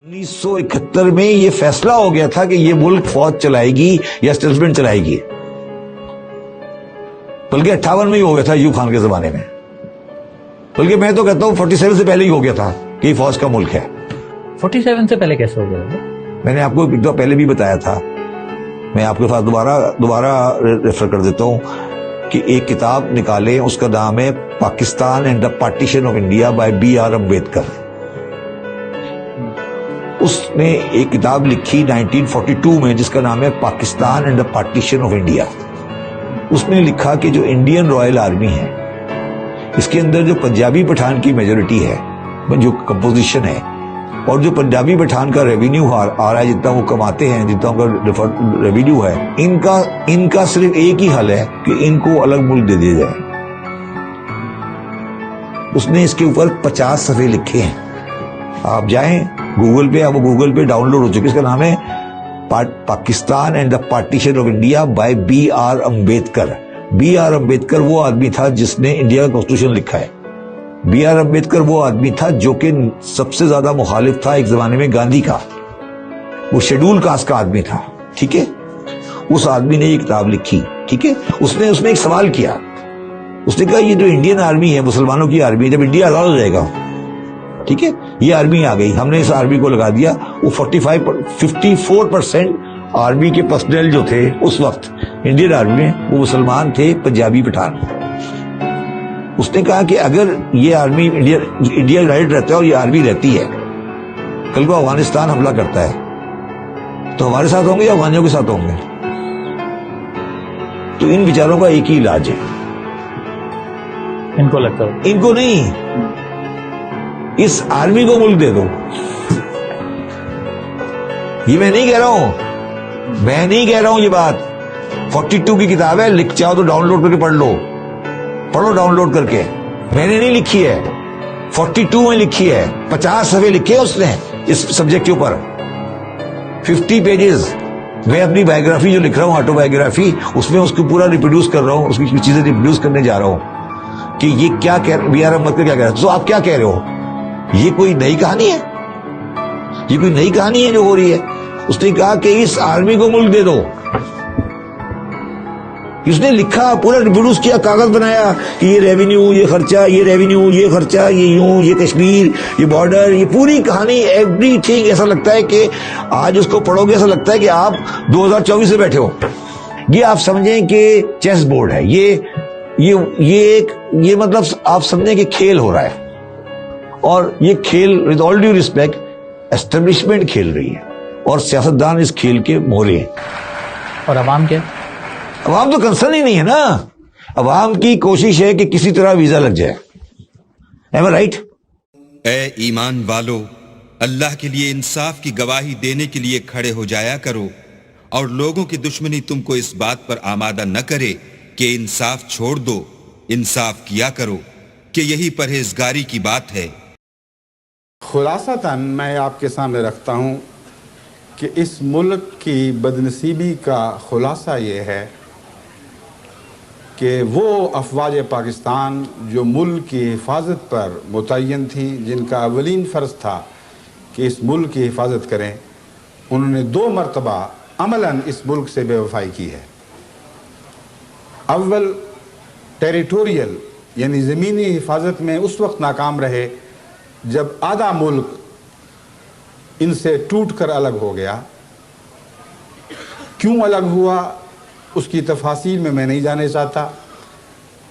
1971 میں یہ فیصلہ ہو گیا تھا کہ یہ ملک فوج چلائے گی یا اسٹیٹمنٹ چلائے گی، بلکہ 58 میں ہی ہو گیا تھا ایوب خان کے زمانے میں، بلکہ میں تو کہتا ہوں 47 سے پہلے ہی ہو گیا تھا کہ یہ فوج کا ملک ہے۔ 47 سے پہلے کیسے ہو گیا؟ میں نے آپ کو ایک دفعہ پہلے بھی بتایا تھا، میں آپ کے پاس دوبارہ ریفر کر دیتا ہوں کہ ایک کتاب نکالیں، اس کا نام ہے Pakistan and the partition of India by B R Ambedkar. اس نے ایک کتاب لکھی 1942 میں جس کا نام ہے Pakistan and the partition of India. اس نے لکھا کہ جو انڈین رائل آرمی ہے، اس کے اندر جو پنجابی پٹھان کی میجورٹی ہے، جو کمپوزیشن ہے، اور جو پنجابی پٹھان کا ریونیو آ رہا ہے، جتنا وہ کماتے ہیں، جتنا ان کا ریونیو ہے، ان کا صرف ایک ہی حل ہے کہ ان کو الگ ملک دے دیا جائے۔ اس نے اس کے اوپر 50 صفحے لکھے ہیں، آپ جائیں گوگل پہ، اب گوگل پہ ڈاؤن لوڈ ہو چکے، اس کا نام ہے Pakistan and the partition of India by B R Ambedkar. B R Ambedkar وہ آدمی تھا جس نے انڈیا کا کانسٹیٹیوشن لکھا ہے۔ بی آر امبیڈکر وہ آدمی تھا جو کہ سب سے زیادہ مخالف تھا ایک زمانے میں گاندھی کا، وہ شیڈول کاسٹ کا آدمی تھا، ٹھیک ہے۔ اس آدمی نے یہ کتاب لکھی، ٹھیک ہے۔ اس نے ایک سوال کیا، اس نے کہا یہ جو انڈین آرمی ہے، مسلمانوں کی آرمی، جب انڈیا آزاد ہو جائے گا، ٹھیک ہے، یہ آرمی آ گئی، ہم نے اس آرمی کو لگا دیا، وہ 54% آرمی کے پرسنل جو تھے اس وقت انڈین آرمی میں، وہ مسلمان تھے، پنجابی پٹھان۔ اس نے کہا کہ اگر یہ آرمی انڈیا یونائٹڈ رہتا ہے اور یہ آرمی رہتی ہے، کل کو افغانستان حملہ کرتا ہے تو ہمارے ساتھ ہوں گے یا افغانیوں کے ساتھ ہوں گے؟ تو ان بیچاروں کا ایک ہی علاج ہے، ان کو لگتا ہے، ان کو نہیں، اس آرمی کو ملک دے دو۔ یہ میں نہیں کہہ رہا ہوں یہ بات، 42 کی کتاب ہے، لکھ چاہو تو ڈاؤن لوڈ کر کے پڑھو ڈاؤن لوڈ کر کے، میں نے نہیں لکھی ہے، 42 میں لکھی ہے، 50 صفحے لکھے اس نے اس سبجیکٹ کے اوپر، 50 پیجز۔ میں اپنی بایوگرافی جو لکھ رہا ہوں، آٹو بایوگرافی، اس میں اس کو پورا ریپروڈیوس کر رہا ہوں، اس کی کچھ چیزیں ریپروڈیوس کرنے جا رہا ہوں کہ یہ کیا بی آر امبیڈکر کیا کہہ رہا ہے۔ تو آپ کیا کہہ رہے ہو؟ یہ کوئی نئی کہانی ہے؟ یہ کوئی نئی کہانی ہے جو ہو رہی ہے؟ اس نے کہا کہ اس آرمی کو ملک دے دو۔ اس نے لکھا، پورا ریپروڈیوس کیا، کاغذ بنایا کہ یہ ریونیو، یہ خرچہ، یہ ریونیو، یہ خرچہ، یہ یوں، یہ کشمیر، یہ بارڈر، یہ پوری کہانی، ایوری تھنگ۔ ایسا لگتا ہے کہ آج اس کو پڑھو گے ایسا لگتا ہے کہ آپ 2024 سے بیٹھے ہو۔ یہ آپ سمجھیں کہ چیس بورڈ ہے، یہ مطلب آپ سمجھیں کہ کھیل ہو رہا ہے، اور یہ کھیل with all due respect establishment کھیل رہی ہے، اور سیاستدان اس کھیل کے مورے ہیں۔ اور عوام کیا؟ عوام تو کنسرن ہی نہیں ہے نا، عوام کی کوشش ہے کہ کسی طرح ویزا لگ جائے۔ ایم آئی رائٹ؟ اے ایمان والو، اللہ کے لیے انصاف کی گواہی دینے کے لیے کھڑے ہو جایا کرو، اور لوگوں کی دشمنی تم کو اس بات پر آمادہ نہ کرے کہ انصاف چھوڑ دو، انصاف کیا کرو، کہ یہی پرہیزگاری کی بات ہے۔ خلاصتاً میں آپ کے سامنے رکھتا ہوں کہ اس ملک کی بدنصیبی کا خلاصہ یہ ہے کہ وہ افواج پاکستان جو ملک کی حفاظت پر متعین تھیں، جن کا اولین فرض تھا کہ اس ملک کی حفاظت کریں، انہوں نے 2 مرتبہ عملاً اس ملک سے بے وفائی کی ہے۔ اول ٹیریٹوریل یعنی زمینی حفاظت میں اس وقت ناکام رہے جب آدھا ملک ان سے ٹوٹ کر الگ ہو گیا۔ کیوں الگ ہوا اس کی تفاصیل میں نہیں جانے چاہتا،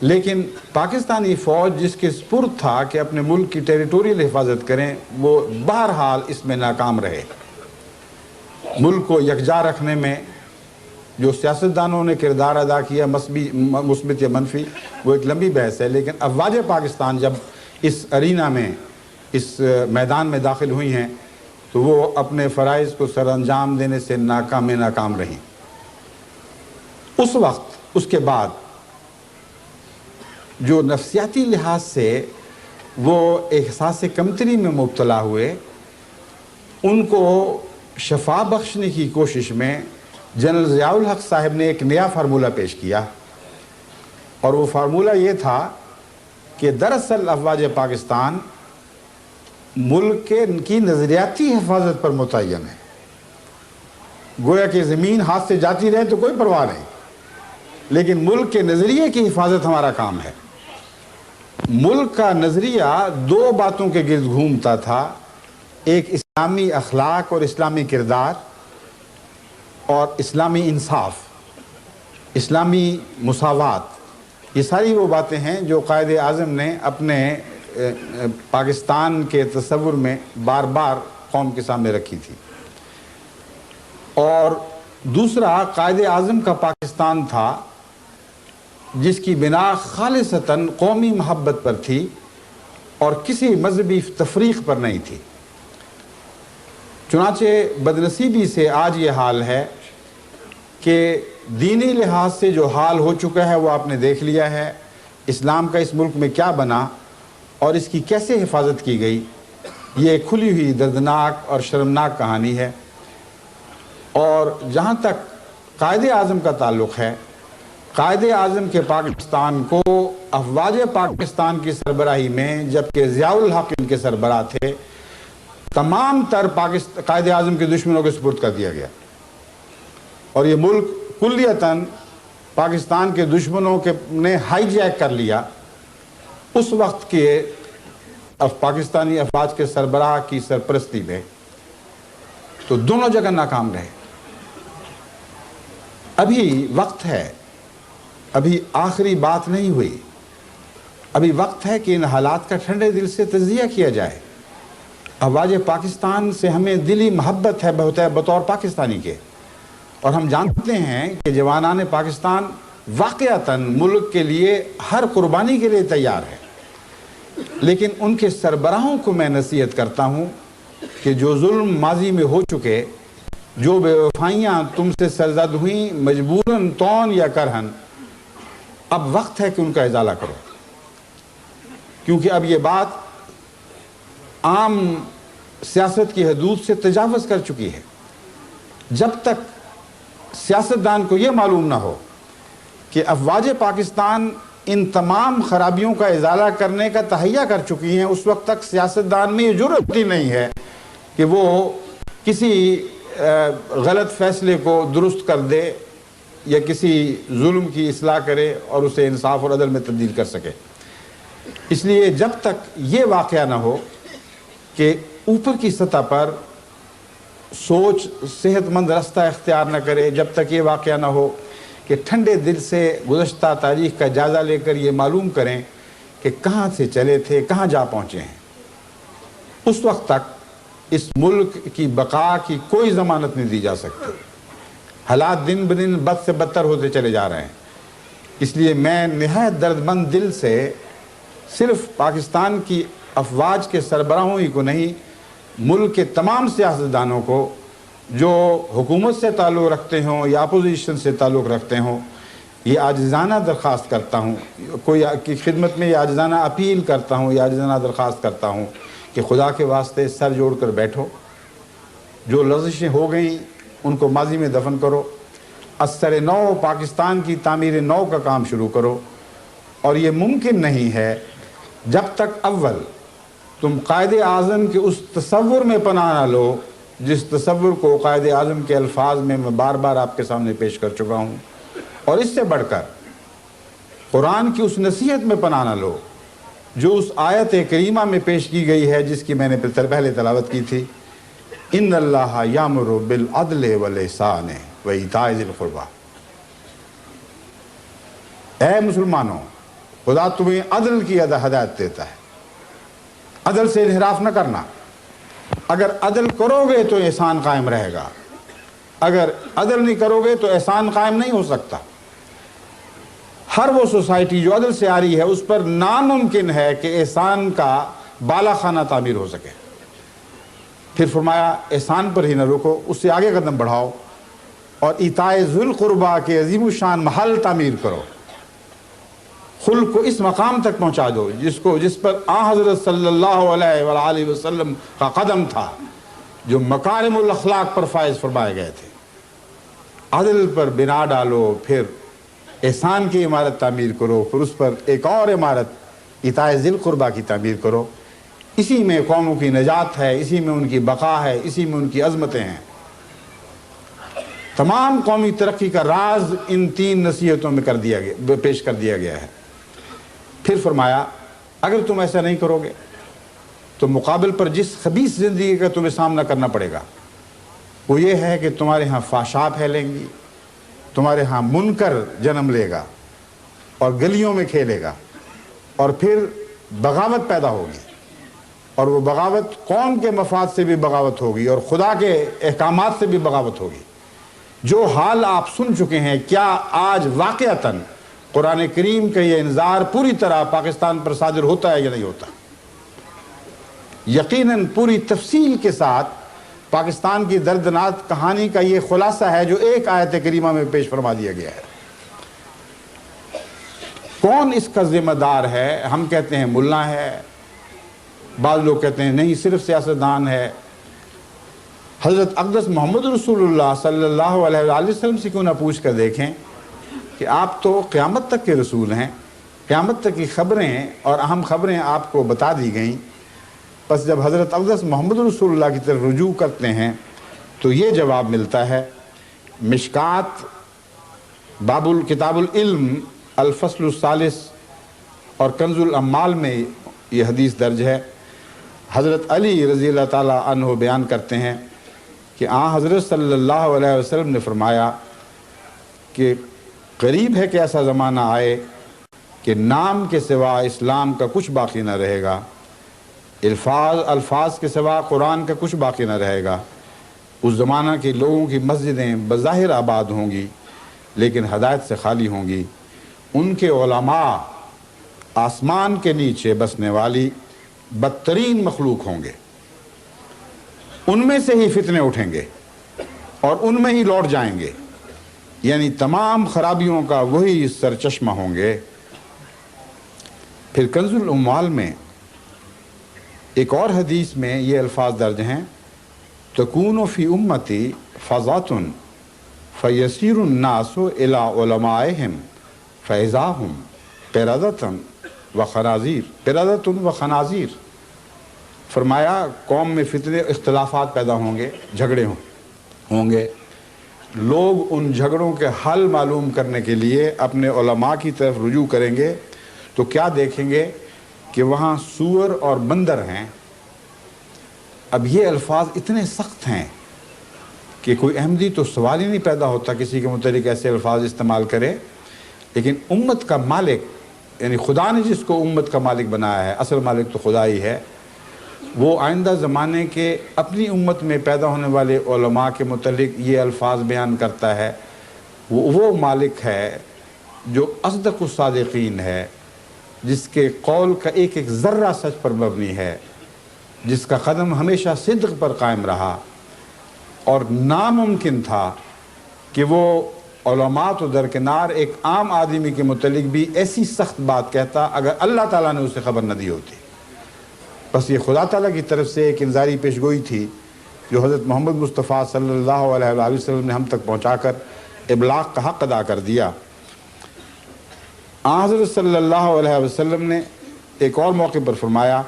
لیکن پاکستانی فوج جس کے سپرد تھا کہ اپنے ملک کی ٹیریٹوریل حفاظت کریں، وہ بہرحال اس میں ناکام رہے۔ ملک کو یکجا رکھنے میں جو سیاستدانوں نے کردار ادا کیا، مثبت یا منفی، وہ ایک لمبی بحث ہے، لیکن افواج پاکستان جب اس ارینا میں، اس میدان میں داخل ہوئی ہیں تو وہ اپنے فرائض کو سر انجام دینے سے ناکام رہیں۔ اس وقت، اس کے بعد جو نفسیاتی لحاظ سے وہ احساس کمتری میں مبتلا ہوئے، ان کو شفا بخشنے کی کوشش میں جنرل ضیاء الحق صاحب نے ایک نیا فارمولہ پیش کیا، اور وہ فارمولہ یہ تھا کہ دراصل افواج پاکستان ملک کی نظریاتی حفاظت پر متعین ہے. گویا کہ زمین ہاتھ سے جاتی رہے تو کوئی پرواہ نہیں، لیکن ملک کے نظریے کی حفاظت ہمارا کام ہے. ملک کا نظریہ دو باتوں کے گرد گھومتا تھا، ایک اسلامی اخلاق اور اسلامی کردار، اور اسلامی انصاف، اسلامی مساوات. یہ ساری وہ باتیں ہیں جو قائد اعظم نے اپنے پاکستان کے تصور میں بار بار قوم کے سامنے رکھی تھی. اور دوسرا، قائد اعظم کا پاکستان تھا جس کی بنا خالصتاً قومی محبت پر تھی اور کسی مذہبی تفریق پر نہیں تھی. چنانچہ بدنصیبی سے آج یہ حال ہے کہ دینی لحاظ سے جو حال ہو چکا ہے وہ آپ نے دیکھ لیا ہے. اسلام کا اس ملک میں کیا بنا اور اس کی کیسے حفاظت کی گئی، یہ کھلی ہوئی دردناک اور شرمناک کہانی ہے. اور جہاں تک قائد اعظم کا تعلق ہے، قائد اعظم کے پاکستان کو افواج پاکستان کی سربراہی میں، جبکہ ضیاء الحق ان کے سربراہ تھے، تمام تر قائد اعظم کے دشمنوں کے سپرد کر دیا گیا. اور یہ ملک کلیتاً پاکستان کے دشمنوں نے ہائی جیک کر لیا اس وقت کے پاکستانی افواج کے سربراہ کی سرپرستی میں. تو دونوں جگہ ناکام رہے. ابھی وقت ہے، ابھی آخری بات نہیں ہوئی، ابھی وقت ہے کہ ان حالات کا ٹھنڈے دل سے تجزیہ کیا جائے. افواج پاکستان سے ہمیں دلی محبت ہے بطور پاکستانی کے، اور ہم جانتے ہیں کہ جوانان پاکستان واقعتاً ملک کے لیے ہر قربانی کے لیے تیار ہے. لیکن ان کے سربراہوں کو میں نصیحت کرتا ہوں کہ جو ظلم ماضی میں ہو چکے، جو بے وفائیاں تم سے سرزد ہوئیں مجبوراً طون یا کرہن، اب وقت ہے کہ ان کا ازالہ کرو. کیونکہ اب یہ بات عام سیاست کی حدود سے تجاوز کر چکی ہے. جب تک سیاستدان کو یہ معلوم نہ ہو کہ افواج پاکستان ان تمام خرابیوں کا ازالہ کرنے کا تہیہ کر چکی ہیں، اس وقت تک سیاستدان میں یہ جرأت ہی نہیں ہے کہ وہ کسی غلط فیصلے کو درست کر دے یا کسی ظلم کی اصلاح کرے اور اسے انصاف اور عدل میں تبدیل کر سکے. اس لیے جب تک یہ واقعہ نہ ہو کہ اوپر کی سطح پر سوچ صحت مند رستہ اختیار نہ کرے، جب تک یہ واقعہ نہ ہو کہ ٹھنڈے دل سے گزشتہ تاریخ کا جائزہ لے کر یہ معلوم کریں کہ کہاں سے چلے تھے، کہاں جا پہنچے ہیں، اس وقت تک اس ملک کی بقا کی کوئی ضمانت نہیں دی جا سکتی. حالات دن بدن بد سے بدتر ہوتے چلے جا رہے ہیں. اس لیے میں نہایت درد مند دل سے صرف پاکستان کی افواج کے سربراہوں ہی کو نہیں، ملک کے تمام سیاستدانوں کو جو حکومت سے تعلق رکھتے ہوں یا اپوزیشن سے تعلق رکھتے ہوں، یہ عاجزانہ درخواست کرتا ہوں، کوئی کی خدمت میں یہ عاجزانہ اپیل کرتا ہوں، یہ عاجزانہ درخواست کرتا ہوں کہ خدا کے واسطے سر جوڑ کر بیٹھو. جو لغزشیں ہو گئیں ان کو ماضی میں دفن کرو، اثر نو پاکستان کی تعمیر نو کا کام شروع کرو. اور یہ ممکن نہیں ہے جب تک اول تم قائد اعظم کے اس تصور میں پناہ نہ لو جس تصور کو قائد اعظم کے الفاظ میں بار بار آپ کے سامنے پیش کر چکا ہوں، اور اس سے بڑھ کر قرآن کی اس نصیحت میں پناہ نہ لو جو اس آیت کریمہ میں پیش کی گئی ہے جس کی میں نے پہلے تلاوت کی تھی، ان اللہ یامر بالعدل والاحسان وایتاء ذی القربی. اے مسلمانوں، خدا تمہیں عدل کی ہدایت دیتا ہے، عدل سے انحراف نہ کرنا. اگر عدل کرو گے تو احسان قائم رہے گا، اگر عدل نہیں کرو گے تو احسان قائم نہیں ہو سکتا. ہر وہ سوسائٹی جو عدل سے آ رہی ہے اس پر ناممکن ہے کہ احسان کا بالا خانہ تعمیر ہو سکے. پھر فرمایا احسان پر ہی نہ رکو، اس سے آگے قدم بڑھاؤ اور ایتاء ذی القربی کے عظیم الشان محل تعمیر کرو. خلق کو اس مقام تک پہنچا دو جس پر حضرت صلی اللہ علیہ وآلہ وسلم کا قدم تھا، جو مکارم الاخلاق پر فائز فرمائے گئے تھے. عدل پر بنا ڈالو، پھر احسان کی عمارت تعمیر کرو، پھر اس پر ایک اور عمارت ایتاء ذی القربی کی تعمیر کرو. اسی میں قوموں کی نجات ہے، اسی میں ان کی بقا ہے، اسی میں ان کی عظمتیں ہیں۔ تمام قومی ترقی کا راز ان 3 نصیحتوں میں پیش کر دیا گیا ہے۔ پھر فرمایا اگر تم ایسا نہیں کرو گے تو مقابل پر جس خبیث زندگی کا تمہیں سامنا کرنا پڑے گا وہ یہ ہے کہ تمہارے ہاں فحشا پھیلیں گی، تمہارے ہاں منکر جنم لے گا اور گلیوں میں کھیلے گا، اور پھر بغاوت پیدا ہوگی، اور وہ بغاوت قوم کے مفاد سے بھی بغاوت ہوگی اور خدا کے احکامات سے بھی بغاوت ہوگی۔ جو حال آپ سن چکے ہیں، کیا آج واقعتاً قرآن کریم کا یہ انذار پوری طرح پاکستان پر صادر ہوتا ہے یا نہیں ہوتا؟ یقیناً پوری تفصیل کے ساتھ پاکستان کی دردناک کہانی کا یہ خلاصہ ہے جو ایک آیت کریمہ میں پیش فرما دیا گیا ہے۔ کون اس کا ذمہ دار ہے؟ ہم کہتے ہیں ملا ہے، بعض لوگ کہتے ہیں نہیں صرف سیاستدان ہے۔ حضرت اقدس محمد رسول اللہ صلی اللہ علیہ وآلہ وسلم سے کیوں نہ پوچھ کر دیکھیں کہ آپ تو قیامت تک کے رسول ہیں، قیامت تک کی خبریں اور اہم خبریں آپ کو بتا دی گئیں، پس جب حضرت اقدس محمد رسول اللہ کی طرف رجوع کرتے ہیں تو یہ جواب ملتا ہے۔ مشکات باب کتاب العلم الفصل الثالث اور کنز الاموال میں یہ حدیث درج ہے۔ حضرت علی رضی اللہ تعالیٰ عنہ بیان کرتے ہیں کہ حضرت صلی اللہ علیہ وسلم نے فرمایا کہ قریب ہے کہ ایسا زمانہ آئے کہ نام کے سوا اسلام کا کچھ باقی نہ رہے گا، الفاظ کے سوا قرآن کا کچھ باقی نہ رہے گا۔ اس زمانہ کے لوگوں کی مسجدیں بظاہر آباد ہوں گی لیکن ہدایت سے خالی ہوں گی، ان کے علماء آسمان کے نیچے بسنے والی بدترین مخلوق ہوں گے، ان میں سے ہی فتنے اٹھیں گے اور ان میں ہی لوٹ جائیں گے، یعنی تمام خرابیوں کا وہی سرچشمہ ہوں گے۔ پھر کنز الاموال میں ایک اور حدیث میں یہ الفاظ درج ہیں، تکون فی امتی فضات فیسیر الناس الی علمائہم فیضاہم قردۃ و خنازیر۔ فرمایا قوم میں فتنے اختلافات پیدا ہوں گے، جھگڑے ہوں گے، لوگ ان جھگڑوں کے حل معلوم کرنے کے لیے اپنے علماء کی طرف رجوع کریں گے تو کیا دیکھیں گے کہ وہاں سور اور بندر ہیں۔ اب یہ الفاظ اتنے سخت ہیں کہ کوئی احمدی تو سوال ہی نہیں پیدا ہوتا کسی کے متعلق ایسے الفاظ استعمال کرے، لیکن امت کا مالک یعنی خدا نے جس کو امت کا مالک بنایا ہے، اصل مالک تو خدا ہی ہے، وہ آئندہ زمانے کے اپنی امت میں پیدا ہونے والے علماء کے متعلق یہ الفاظ بیان کرتا ہے۔ وہ مالک ہے جو اصدق الصادقین ہے، جس کے قول کا ایک ایک ذرہ سچ پر مبنی ہے، جس کا قدم ہمیشہ صدق پر قائم رہا، اور ناممکن تھا کہ وہ علماء تو درکنار ایک عام آدمی کے متعلق بھی ایسی سخت بات کہتا اگر اللہ تعالیٰ نے اسے خبر نہ دی ہوتی۔ بس یہ خدا تعالیٰ کی طرف سے ایک انذاری پیشگوئی تھی جو حضرت محمد مصطفیٰ صلی اللہ علیہ وآلہ وسلم نے ہم تک پہنچا کر ابلاغ کا حق ادا کر دیا۔ حضرت صلی اللہ علیہ وسلم نے ایک اور موقع پر فرمایا،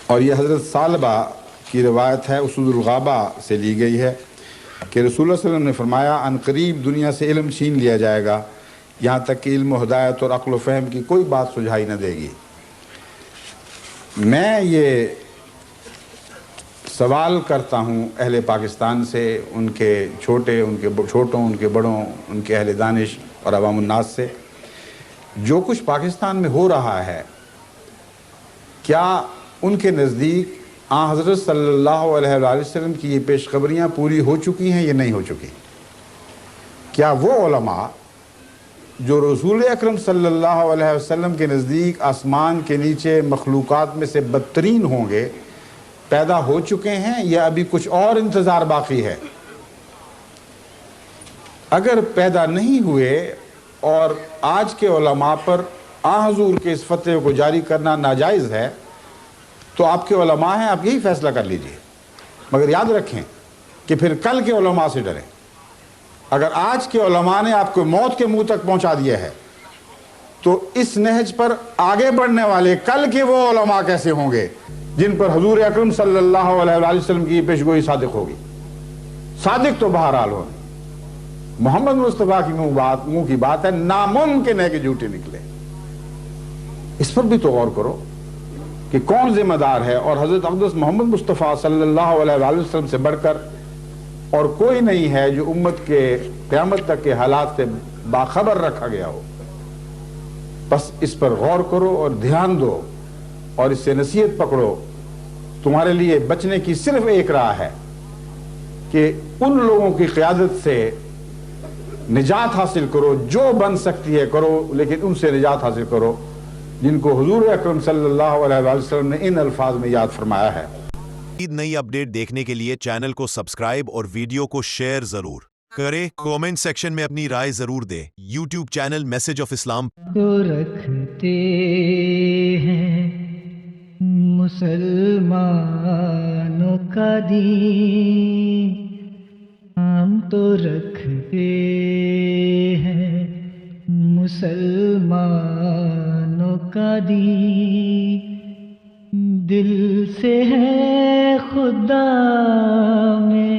اور یہ حضرت ثعلبہ کی روایت ہے، اسود الغابہ سے لی گئی ہے، کہ رسول اللہ صلی اللہ علیہ وسلم نے فرمایا ان قریب دنیا سے علم چھین لیا جائے گا یہاں تک کہ علم و ہدایت اور عقل و فہم کی کوئی بات سجھائی نہ دے گی۔ میں یہ سوال کرتا ہوں اہل پاکستان سے، ان کے چھوٹوں، ان کے بڑوں، ان کے اہل دانش اور عوام الناس سے، جو کچھ پاکستان میں ہو رہا ہے کیا ان کے نزدیک حضرت صلی اللہ علیہ وآلہ وسلم کی یہ پیشخبریاں پوری ہو چکی ہیں یا نہیں ہو چکی؟ کیا وہ علماء جو رسول اکرم صلی اللہ علیہ وسلم کے نزدیک آسمان کے نیچے مخلوقات میں سے بدترین ہوں گے پیدا ہو چکے ہیں یا ابھی کچھ اور انتظار باقی ہے؟ اگر پیدا نہیں ہوئے اور آج کے علماء پر حضور کے اس فتوے کو جاری کرنا ناجائز ہے تو آپ کے علماء ہیں، آپ یہی فیصلہ کر لیجئے، مگر یاد رکھیں کہ پھر کل کے علماء سے ڈریں۔ اگر آج کے علماء نے آپ کو موت کے منہ تک پہنچا دیا ہے تو اس نہج پر آگے بڑھنے والے کل کے وہ علماء کیسے ہوں گے جن پر حضور اکرم صلی اللہ علیہ وآلہ وسلم کی پیشگوئی صادق ہوگی؟ صادق تو بہرحال ہو، محمد مصطفیٰ کی منہ کی بات ہے، ناممکن ہے کہ جھوٹے نکلے۔ اس پر بھی تو غور کرو کہ کون ذمہ دار ہے، اور حضرت اقدس محمد مصطفیٰ صلی اللہ علیہ وآلہ وسلم سے بڑھ کر اور کوئی نہیں ہے جو امت کے قیامت تک کے حالات سے باخبر رکھا گیا ہو۔ بس اس پر غور کرو اور دھیان دو اور اس سے نصیحت پکڑو۔ تمہارے لیے بچنے کی صرف ایک راہ ہے کہ ان لوگوں کی قیادت سے نجات حاصل کرو، جو بن سکتی ہے کرو، لیکن ان سے نجات حاصل کرو جن کو حضور اکرم صلی اللہ علیہ وآلہ وسلم نے ان الفاظ میں یاد فرمایا ہے۔ نئی اپڈیٹ دیکھنے کے لیے چینل کو سبسکرائب اور ویڈیو کو شیئر ضرور کریں۔ کومنٹ سیکشن میں اپنی رائے ضرور دیں۔ یوٹیوب چینل میسج آف اسلام تو رکھتے ہیں مسلمانوں کا دین، ہم تو رکھتے ہیں مسلمانوں کا دین، دل سے ہے خدا میں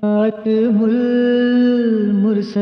خاتم المرسلین۔